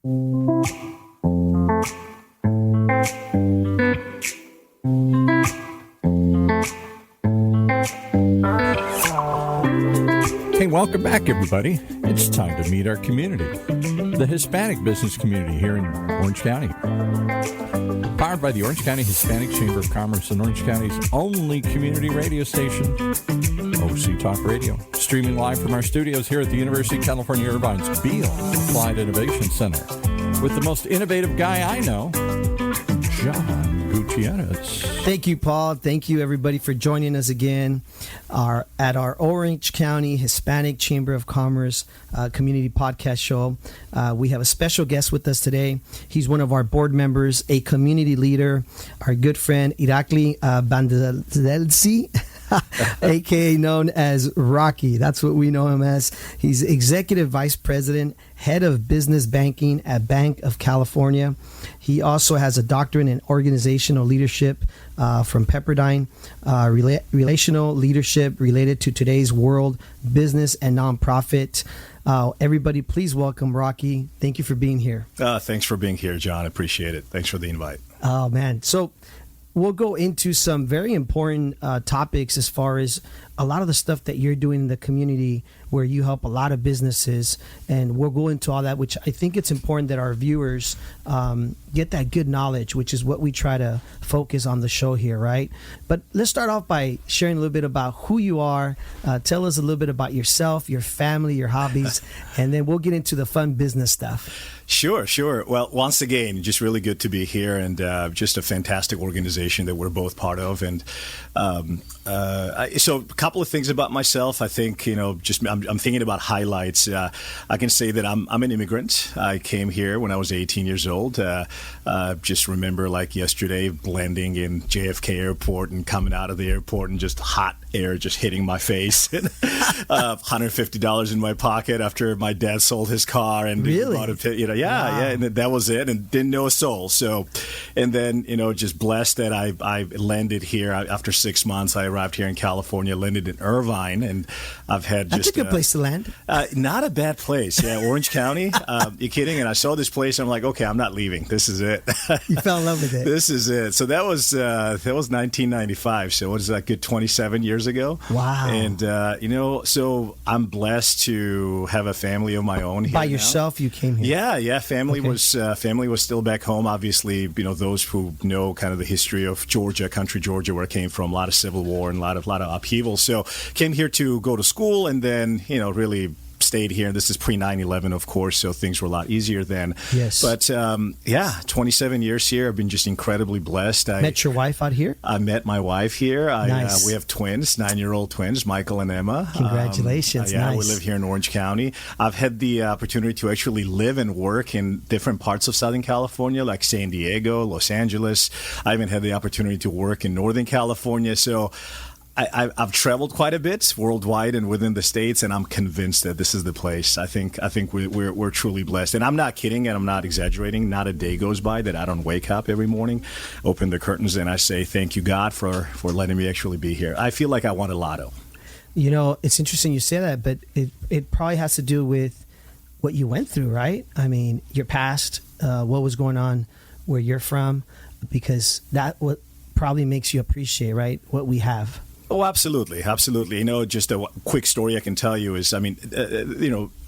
Hey, welcome back, everybody. It's time to meet our community, the Hispanic business community here in Orange County. Powered by the Orange County Hispanic Chamber of Commerce and Orange County's only community radio station, OC Talk Radio. Streaming live from our studios here at the University of California, Irvine's Beale Applied Innovation Center with the most innovative guy I know, John Gutierrez. Thank you, Paul. Thank you, everybody, for joining us again at our Orange County Hispanic Chamber of Commerce community podcast show. We have a special guest with us today. He's one of our board members, a community leader, our good friend, Irakli Bandzeladze, a.k.a. known as Rocky. That's what we know him as. He's Executive Vice President, Head of Business Banking at Banc of California. He also has a doctorate in organizational leadership from Pepperdine, relational leadership related to today's world, business and nonprofit. Everybody, please welcome Rocky. Thank you for being here. Thanks for being here, John. Appreciate it. Thanks for the invite. Oh, man. So we'll go into some very important topics as far as a lot of the stuff that you're doing in the community where you help a lot of businesses, and we'll go into all that, which I think it's important that our viewers get that good knowledge, which is what we try to focus on the show here, right? But let's start off by sharing a little bit about who you are. Tell us a little bit about yourself, your family, your hobbies, and then we'll get into the fun business stuff. Sure. Well, once again, just really good to be here, and just a fantastic organization that we're both part of. And so a couple of things about myself. I think, I'm thinking about highlights. I can say that I'm an immigrant. I came here when I was 18 years old. Just remember like yesterday landing in JFK airport and coming out of the airport and just hot air just hitting my face. $150 in my pocket after my dad sold his car and really? Bought and that was it, and didn't know a soul. So, and then just blessed that I landed here after 6 months. I arrived here in California, landed in Irvine, and I've had that's a good place to land. Not a bad place, yeah. Orange County. You kidding? And I saw this place, and I'm like, okay, I'm not leaving. This is it. You fell in love with it. This is it. So that was 1995. So what is that? Good 27 years ago. Wow. And so I'm blessed to have a family of my own here. By yourself, you came here. Yeah. Family was still back home. Obviously, those who know kind of the history of Georgia, country Georgia, where I came from, a lot of civil war and a lot of upheaval. So came here to go to school, and then really stayed here. This is pre 9/11, of course, so things were a lot easier then. Yes. But 27 years here. I've been just incredibly blessed. I met your wife out here? I met my wife here. Nice. We have twins, 9-year-old twins, Michael and Emma. Congratulations. Yeah, nice. We live here in Orange County. I've had the opportunity to actually live and work in different parts of Southern California, like San Diego, Los Angeles. I even had the opportunity to work in Northern California. So I've traveled quite a bit worldwide and within the states, and I'm convinced that this is the place. I think we're truly blessed, and I'm not kidding, and I'm not exaggerating. Not a day goes by that I don't wake up every morning, open the curtains, and I say, "Thank you, God, for letting me actually be here." I feel like I won a lotto. It's interesting you say that, but it probably has to do with what you went through, right? I mean, your past, what was going on where you're from, because that what probably makes you appreciate, right, what we have. Oh, absolutely. Just a quick story I can tell you is,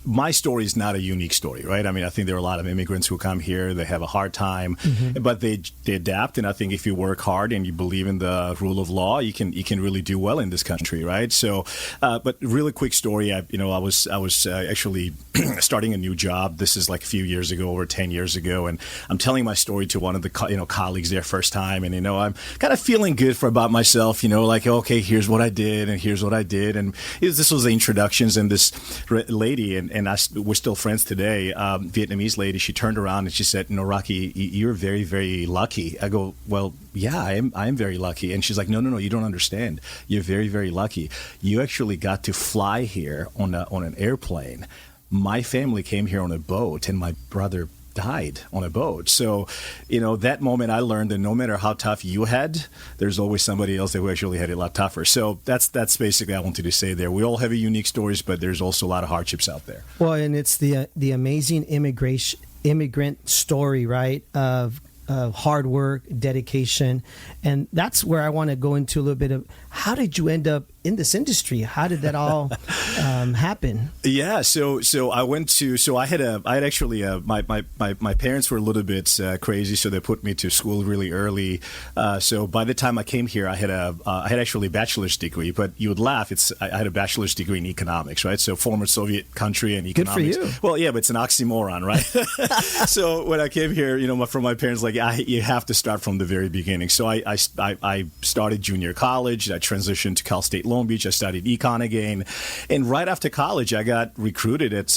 my story is not a unique story, right? I think there are a lot of immigrants who come here, they have a hard time, but they adapt. And I think if you work hard and you believe in the rule of law, you can really do well in this country, right? So, but really quick story. I was actually starting a new job. This is like a few years ago, over 10 years ago, and I'm telling my story to one of the colleagues there first time, and I'm kind of feeling good about myself, like, okay, here's what I did, and here's what I did, and this was the introductions, and this lady and we're still friends today, Vietnamese lady, she turned around and she said, Rocky, you're very, very lucky. I go, well, yeah, I am very lucky. And she's like, no, you don't understand. You're very, very lucky. You actually got to fly here on an airplane. My family came here on a boat, and my brother died on a boat. So, that moment I learned that no matter how tough you had, there's always somebody else who actually had it a lot tougher. So that's basically what I wanted to say there. We all have unique stories, but there's also a lot of hardships out there. Well, and it's the amazing immigrant story, right? Of hard work, dedication. And that's where I want to go into a little bit of how did you end up in this industry? How did that all happen? Yeah, so I had actually my parents were a little bit crazy, so they put me to school really early. So by the time I came here, I had actually a bachelor's degree. But you would laugh, I had a bachelor's degree in economics, right? So former Soviet country and economics. Good for you. Well, yeah, but it's an oxymoron, right? So when I came here, from my parents, like you have to start from the very beginning. So I started junior college. I transitioned to Cal State Long Beach. I studied econ again, and right after college, I got recruited at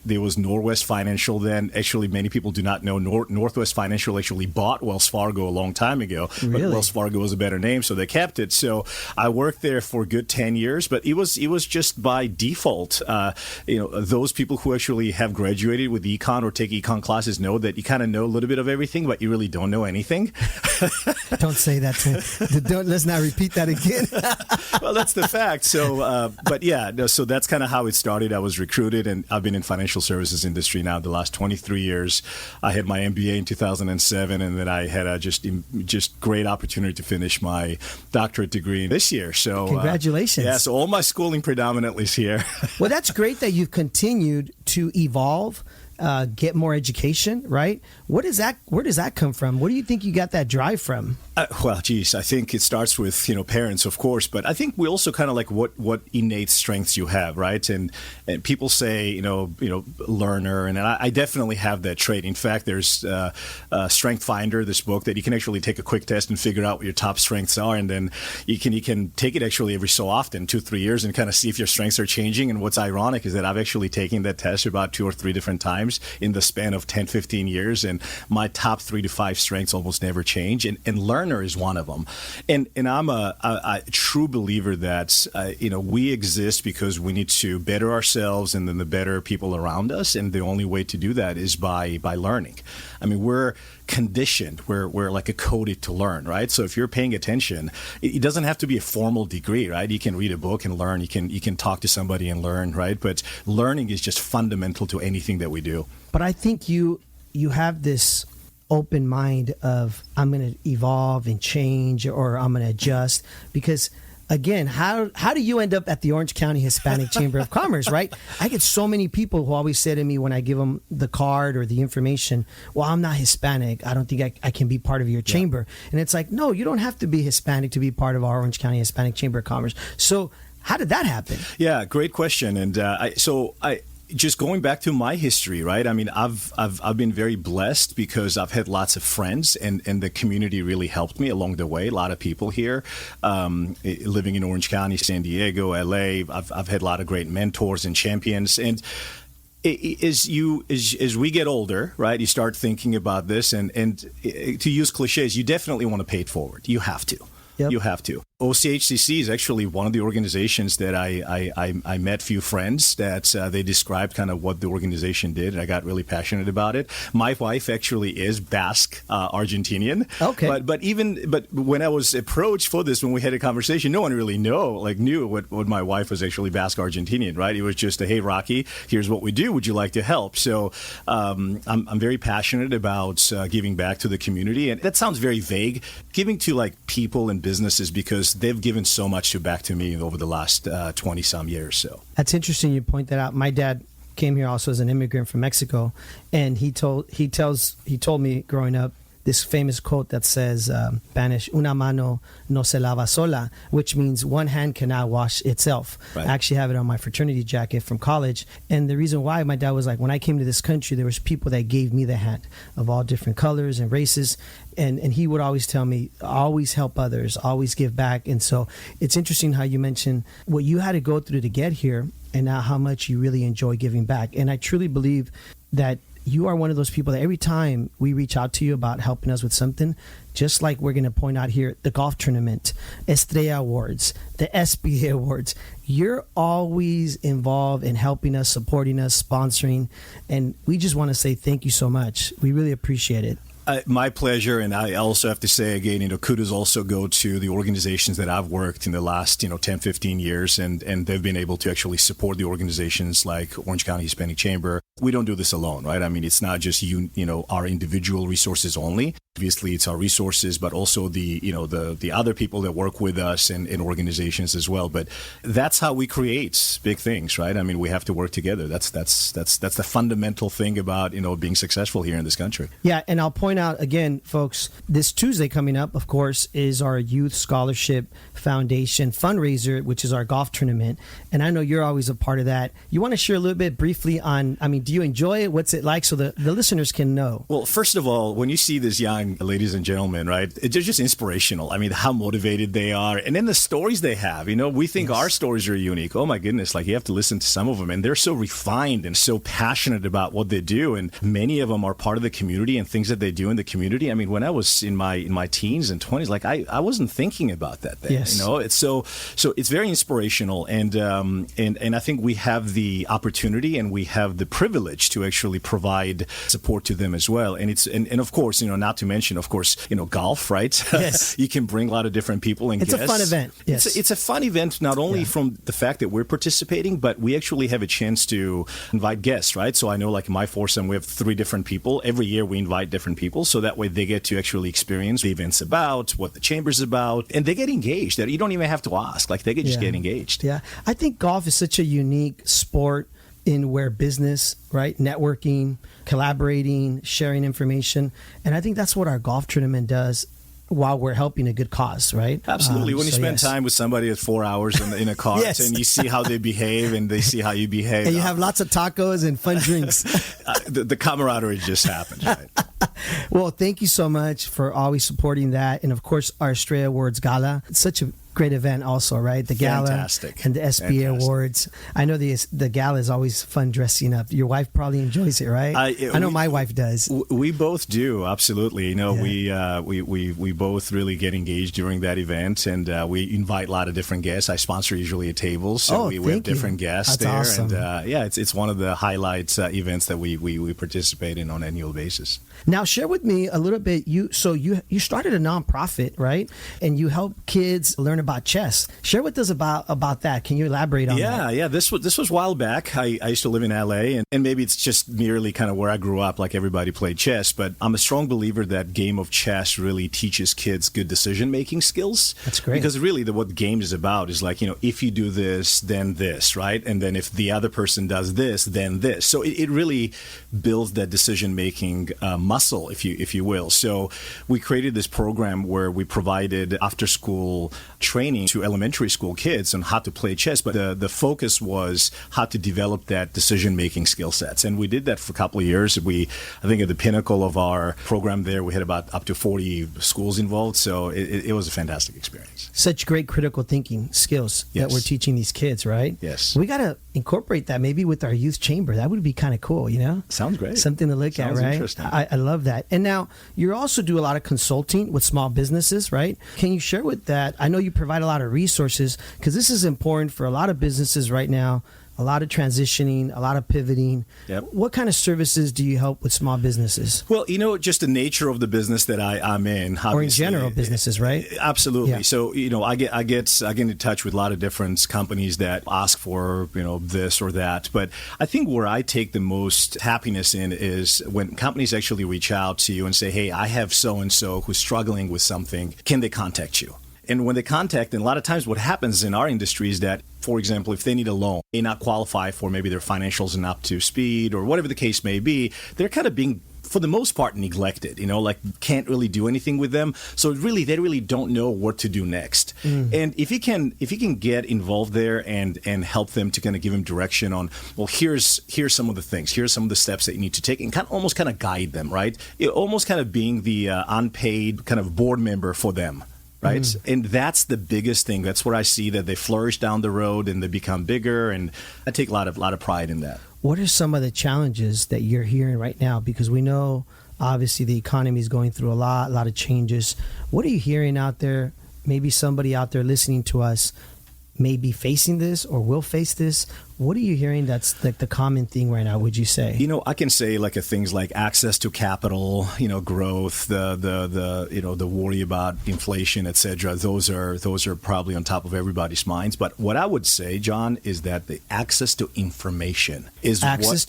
there was Northwest Financial then. Actually, many people do not know Northwest Financial actually bought Wells Fargo a long time ago. Really? But Wells Fargo was a better name, so they kept it. So I worked there for a good 10 years, but it was just by default. Those people who actually have graduated with econ or take econ classes know that you kind of know a little bit of everything, but you really don't know anything. Don't say that let's not repeat that again. Well, that's the fact. So, so that's kind of how it started. I was recruited, and I've been in financial services industry now the last 23 years. I had my MBA in 2007, and then I had a just great opportunity to finish my doctorate degree this year. So, congratulations! So all my schooling predominantly is here. Well, that's great that you've continued to evolve. Get more education, right? Where does that come from? Where do you think you got that drive from? I think it starts with parents, of course, but I think we also kind of like what innate strengths you have, right? And people say learner, and I definitely have that trait. In fact, there's Strength Finder, this book that you can actually take a quick test and figure out what your top strengths are, and then you can take it actually every so often, 2-3 years, and kind of see if your strengths are changing. And what's ironic is that I've actually taken that test about 2 or 3 different times in the span of 10-15 years, and my top 3 to 5 strengths almost never change, and learner is one of them. And I'm a true believer that we exist because we need to better ourselves and then the better people around us, and the only way to do that is by learning. I mean, we're conditioned, we're like coded to learn, right? So if you're paying attention, it doesn't have to be a formal degree, right? You can read a book and learn, you can talk to somebody and learn, right? But learning is just fundamental to anything that we do. But I think you have this open mind of I'm going to evolve and change, or I'm going to adjust, because again, how do you end up at the Orange County Hispanic Chamber of Commerce, right? I get so many people who always say to me when I give them the card or the information, well, I'm not Hispanic. I don't think I can be part of your chamber. And it's like, no, you don't have to be Hispanic to be part of our Orange County Hispanic Chamber of Commerce. So how did that happen? Yeah, great question. And just going back to my history, right? I mean, I've been very blessed because I've had lots of friends, and the community really helped me along the way. A lot of people here, living in Orange County, San Diego, LA. I've had a lot of great mentors and champions. And as we get older, right, you start thinking about this, and to use cliches, you definitely want to pay it forward. You have to. Yep. You have to. OCHCC is actually one of the organizations that I met few friends that they described kind of what the organization did, and I got really passionate about it. My wife actually is Basque Argentinian. Okay. But when I was approached for this, when we had a conversation, no one really knew what my wife was actually Basque Argentinian, right? It was just hey, Rocky, here's what we do. Would you like to help? So I'm very passionate about giving back to the community, and that sounds very vague. Giving to like people and businesses, because they've given so much back to me over the last 20 some years. So that's interesting you point that out. My dad came here also as an immigrant from Mexico, and he told me growing up this famous quote that says, Spanish, una mano no se lava sola, which means one hand cannot wash itself. Right. I actually have it on my fraternity jacket from college. And the reason why, my dad was like, when I came to this country, there was people that gave me the hand of all different colors and races. And he would always tell me, always help others, always give back. And so it's interesting how you mentioned what you had to go through to get here, and now how much you really enjoy giving back. And I truly believe that you are one of those people that every time we reach out to you about helping us with something, just like we're going to point out here, the golf tournament, Estrella Awards, the SBA Awards, you're always involved in helping us, supporting us, sponsoring. And we just want to say thank you so much. We really appreciate it. My pleasure, and I also have to say again, kudos also go to the organizations that I've worked in the last 10, 15 years, and they've been able to actually support the organizations like Orange County Hispanic Chamber. We don't do this alone, right? I mean, it's not just our individual resources only. Obviously, it's our resources, but also the other people that work with us in organizations as well. But that's how we create big things, right? I mean, we have to work together. That's the fundamental thing about being successful here in this country. Yeah, and I'll point out again, folks, this Tuesday coming up, of course, is our Youth Scholarship Foundation fundraiser, which is our golf tournament. And I know you're always a part of that. You want to share a little bit briefly on, do you enjoy it? What's it like so the listeners can know? Well, first of all, when you see these young ladies and gentlemen, right, they're just inspirational. I mean, how motivated they are. And then the stories they have, we think our stories are unique. Oh my goodness, like you have to listen to some of them. And they're so refined and so passionate about what they do. And many of them are part of the community and things that they do in the community. I mean, when I was in my teens and 20s, like I wasn't thinking about that then. Yes. It's so it's very inspirational. And I think we have the opportunity and we have the privilege to actually provide support to them as well. And and of course, not to mention, of course, golf, right? Yes. You can bring a lot of different people and guests. It's a fun event. Yes. It's a fun event, not only from the fact that we're participating, but we actually have a chance to invite guests, right? So I know like in my foursome, we have 3 different people. Every year we invite different people. So that way they get to actually experience the event's about, what the chamber's about, and they get engaged. You don't even have to ask. Like they can just get engaged. Yeah. I think golf is such a unique sport in where business, right, networking, collaborating, sharing information. And I think that's what our golf tournament does while we're helping a good cause, right? Absolutely. When you spend time with somebody at 4 hours in a cart Yes. and you see how they behave and they see how you behave. And you have lots of tacos and fun drinks. The camaraderie just happens, right? Well, thank you so much for always supporting that. And of course, our Estrella Awards Gala. It's such a great event also, right? The gala Fantastic. And the SBA Awards. I know the gala is always fun dressing up. Your wife probably enjoys it, right? I know my wife does. We both do, absolutely. We both really get engaged during that event, and we invite a lot of different guests. I sponsor usually a table, so we have different guests That's there. Awesome. And it's one of the highlights events that we participate in on an annual basis. Now, share with me a little bit. You started a nonprofit, right? And you help kids learn about chess. Share with us about that. Can you elaborate on that? Yeah. This was a while back. I used to live in LA, and maybe it's just merely kind of where I grew up, like everybody played chess. But I'm a strong believer that game of chess really teaches kids good decision-making skills. That's great. Because really what the game is about is like, if you do this, then this, right? And then if the other person does this, then this. So it really builds that decision-making muscle, if you will. So we created this program where we provided after-school training to elementary school kids on how to play chess, but the focus was how to develop that decision-making skill sets. And we did that for a couple of years. I think at the pinnacle of our program there, we had about up to 40 schools involved. So it was a fantastic experience. Such great critical thinking skills that we're teaching these kids, right? Yes. We got to incorporate that maybe with our youth chamber. That would be kind of cool, Sounds great. Something to look at, right? Interesting. I love that. And now you also do a lot of consulting with small businesses, right? Can you share with that? I know you provide a lot of resources because this is important for a lot of businesses right now. A lot of transitioning, a lot of pivoting. Yep. What kind of services do you help with small businesses? Well, just the nature of the business that I'm in. Or in general businesses, right? Absolutely. Yeah. So, I get in touch with a lot of different companies that ask for, this or that. But I think where I take the most happiness in is when companies actually reach out to you and say, hey, I have so-and-so who's struggling with something. Can they contact you? And when they contact, and a lot of times what happens in our industry is that, for example, if they need a loan, they not qualify for maybe their financials and up to speed or whatever the case may be, they're kind of being, for the most part, neglected, like can't really do anything with them. So they really don't know what to do next. And if you can get involved there and help them to kind of give them direction on, well, here's some of the things, here's some of the steps that you need to take, and almost guide them, right? Almost kind of being the unpaid kind of board member for them. Right. And that's the biggest thing. That's where I see that they flourish down the road and they become bigger. And I take a lot of pride in that. What are some of the challenges that you're hearing right now? Because we know, obviously, the economy is going through a lot of changes. What are you hearing out there? Maybe somebody out there listening to us may be facing this or will face this. What are you hearing that's like the common thing right now, would you say? I can say like things like access to capital, growth, the worry about inflation, et cetera. Those are probably on top of everybody's minds. But what I would say, John, is that the access to information is Access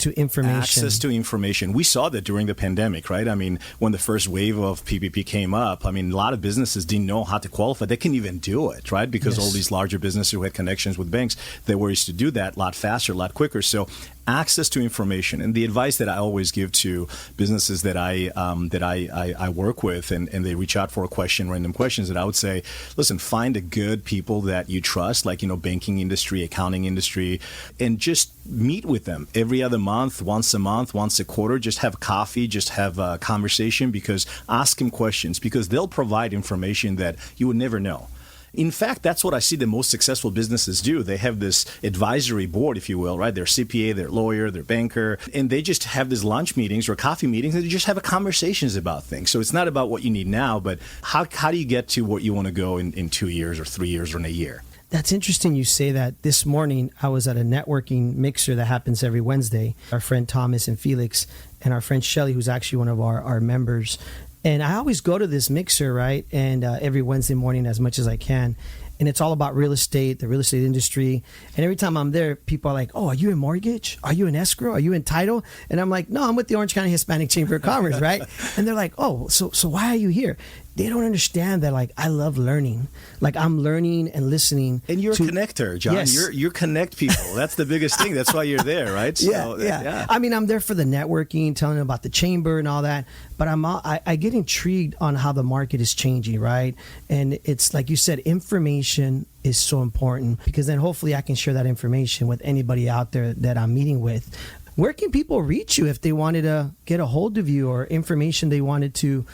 to information. We saw that during the pandemic, right? I mean, when the first wave of PPP came up, I mean, a lot of businesses didn't know how to qualify. They couldn't even do it, right? Because all these larger businesses who had connections with banks, they were used to do that a lot faster, a lot quicker. So access to information, and the advice that I always give to businesses that I work with, and they reach out for a question, random questions, that I would say, listen, find a good people that you trust, like banking industry, accounting industry, and just meet with them every other month, once a quarter. Just have coffee, just have a conversation, because ask them questions, because they'll provide information that you would never know. In fact, that's what I see the most successful businesses do. They have this advisory board, if you will, right? Their CPA, their lawyer, their banker, and they just have these lunch meetings or coffee meetings, and they just have conversations about things. So it's not about what you need now, but how do you get to what you want to go in 2 years or 3 years or in a year? That's interesting you say that. This morning, I was at a networking mixer that happens every Wednesday. Our friend Thomas and Felix and our friend Shelly, who's actually one of our members. And I always go to this mixer, right? And every Wednesday morning as much as I can. And it's all about real estate, the real estate industry. And every time I'm there, people are like, oh, are you in mortgage? Are you in escrow? Are you in title? And I'm like, no, I'm with the Orange County Hispanic Chamber of Commerce, right? And they're like, oh, so why are you here? They don't understand that, like, I love learning. Like, I'm learning and listening. And you're a connector, John. Yes. You connect people. That's the biggest thing. That's why you're there, right? So, yeah. I mean, I'm there for the networking, telling them about the chamber and all that. But I get intrigued on how the market is changing, right? And it's like you said, information is so important, because then hopefully I can share that information with anybody out there that I'm meeting with. Where can people reach you if they wanted to get a hold of you, or information they wanted to,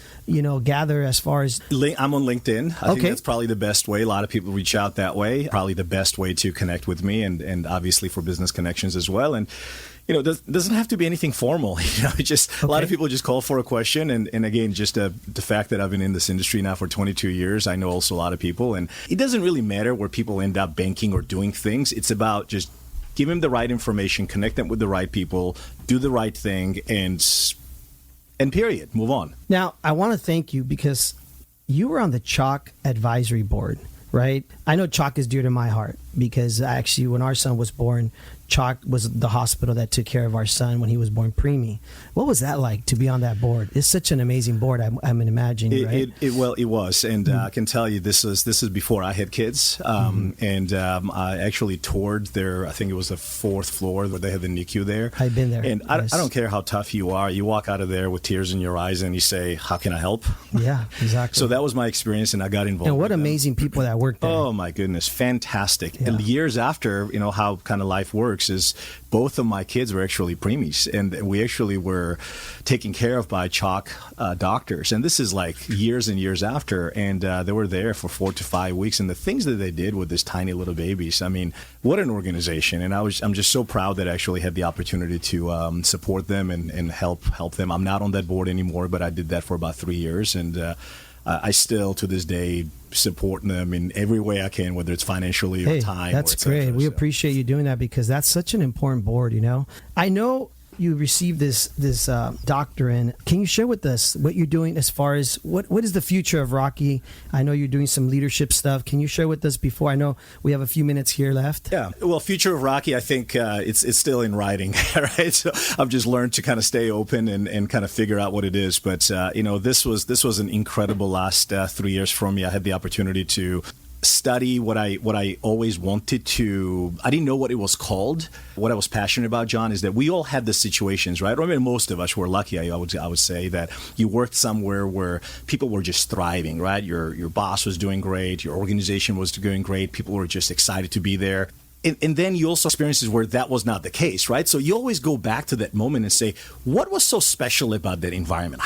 gather as far as... I'm on LinkedIn. I think that's probably the best way. A lot of people reach out that way. Probably the best way to connect with me, and obviously for business connections as well. And it doesn't have to be anything formal. A lot of people just call for a question. And again, just the fact that I've been in this industry now for 22 years, I know also a lot of people. And it doesn't really matter where people end up banking or doing things. It's about just give them the right information, connect them with the right people, do the right thing, and period. Move on. Now, I want to thank you, because you were on the Chalk Advisory Board, right? I know Chalk is dear to my heart, because actually when our son was born, Chalk was the hospital that took care of our son when he was born preemie. What was that like to be on that board? It's such an amazing board, I'm imagining, right? It was. And I can tell you, this is before I had kids. And I actually toured their, I think it was the 4th floor where they had the NICU there. I've been there. And I don't care how tough you are. You walk out of there with tears in your eyes and you say, how can I help? Yeah, exactly. So that was my experience, and I got involved. And what amazing people that worked there. Oh, my goodness. Fantastic. Yeah. And years after, how kind of life works is both of my kids were actually preemies, and we actually were taken care of by Chalk doctors. And this is like years and years after, and they were there for 4 to 5 weeks. And the things that they did with these tiny little babies, I mean, what an organization. And I'm just so proud that I actually had the opportunity to support them and help them. I'm not on that board anymore, but I did that for about 3 years. And I still, to this day, support them in every way I can, whether it's financially or time. That's great. We appreciate you doing that, because that's such an important board, I know you received this doctorate. Can you share with us what you're doing as far as what is the future of Rocky? I know you're doing some leadership stuff. Can you share with us before? I know we have a few minutes here left. Yeah. Well, future of Rocky, I think it's still in writing, right? So I've just learned to kind of stay open and kind of figure out what it is. But this was an incredible last 3 years for me. I had the opportunity to study what I always wanted to. I didn't know what it was called. What I was passionate about, John, is that we all had the situations, right? I mean, most of us were lucky. I would say that you worked somewhere where people were just thriving, right? Your boss was doing great. Your organization was doing great. People were just excited to be there. And then you also experiences where that was not the case, right? So you always go back to that moment and say, what was so special about that environment?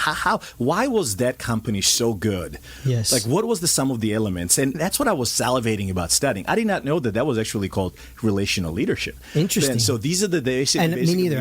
Why was that company so good? Yes. Like, what was the sum of the elements? And that's what I was salivating about studying. I did not know that was actually called relational leadership. Interesting. And so these are the basic. And me neither.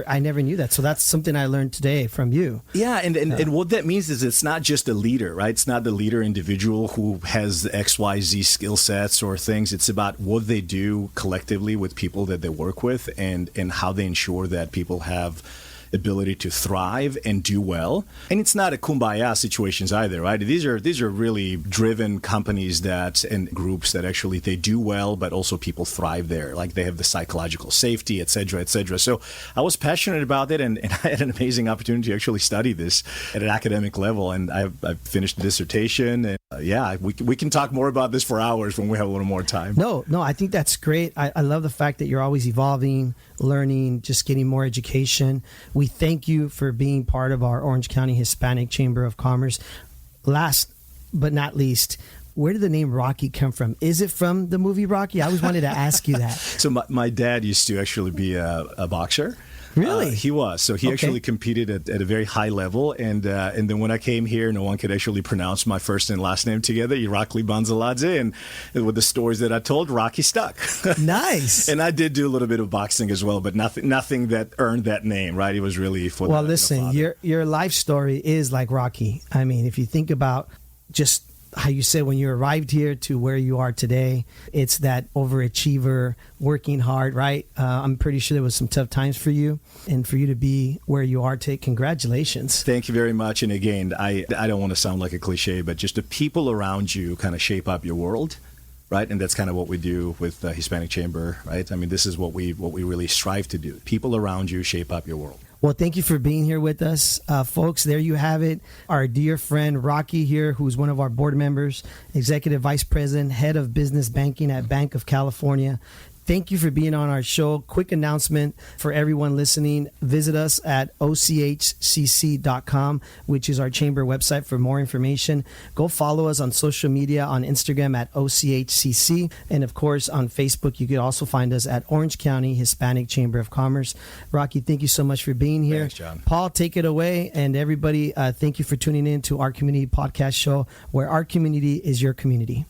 I never knew that. So that's something I learned today from you. Yeah, and what that means is it's not just a leader, right? It's not the leader individual who has XYZ skill sets or things. It's about what they do collectively with people that they work with, and how they ensure that people have ability to thrive and do well. And it's not a kumbaya situations either, right? These are really driven companies and groups that actually they do well, but also people thrive there. Like they have the psychological safety, et cetera, et cetera. So I was passionate about it, and I had an amazing opportunity to actually study this at an academic level. And I finished a dissertation. And we can talk more about this for hours when we have a little more time. No, I think that's great. I love the fact that you're always evolving, learning, just getting more education. We thank you for being part of our Orange County Hispanic Chamber of Commerce. Last but not least, where did the name Rocky come from? Is it from the movie Rocky? I always wanted to ask you that. So my dad used to actually be a boxer. Really? He was. So he actually competed at a very high level. And then when I came here, no one could actually pronounce my first and last name together, Irakli Bandzeladze. And with the stories that I told, Rocky stuck. Nice. And I did do a little bit of boxing as well, but nothing that earned that name, right? It was really for Well, listen, your life story is like Rocky. I mean, if you think about just how you said when you arrived here to where you are today, it's that overachiever, working hard, right? I'm pretty sure there was some tough times for you, and for you to be where you are today, congratulations. Thank you very much. And again, I don't want to sound like a cliche, but just the people around you kind of shape up your world, right? And that's kind of what we do with the Hispanic Chamber, right? I mean, this is what we really strive to do. People around you shape up your world. Well, thank you for being here with us. Folks, there you have it. Our dear friend Rocky here, who's one of our board members, Executive Vice President, Head of Business Banking at Banc of California. Thank you for being on our show. Quick announcement for everyone listening. Visit us at ochcc.com, which is our chamber website for more information. Go follow us on social media, on Instagram at ochcc. And of course, on Facebook, you can also find us at Orange County Hispanic Chamber of Commerce. Rocky, thank you so much for being here. Thanks, John. Paul, take it away. And everybody, thank you for tuning in to our community podcast show, where our community is your community.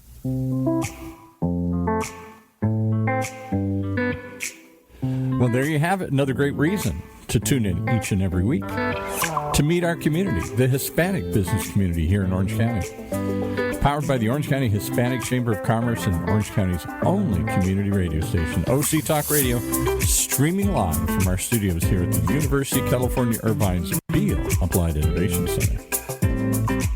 Well, there you have it. Another great reason to tune in each and every week to meet our community, the Hispanic business community here in Orange County. Powered by the Orange County Hispanic Chamber of Commerce and Orange County's only community radio station, OC Talk Radio, streaming live from our studios here at the University of California Irvine's Beale Applied Innovation Center.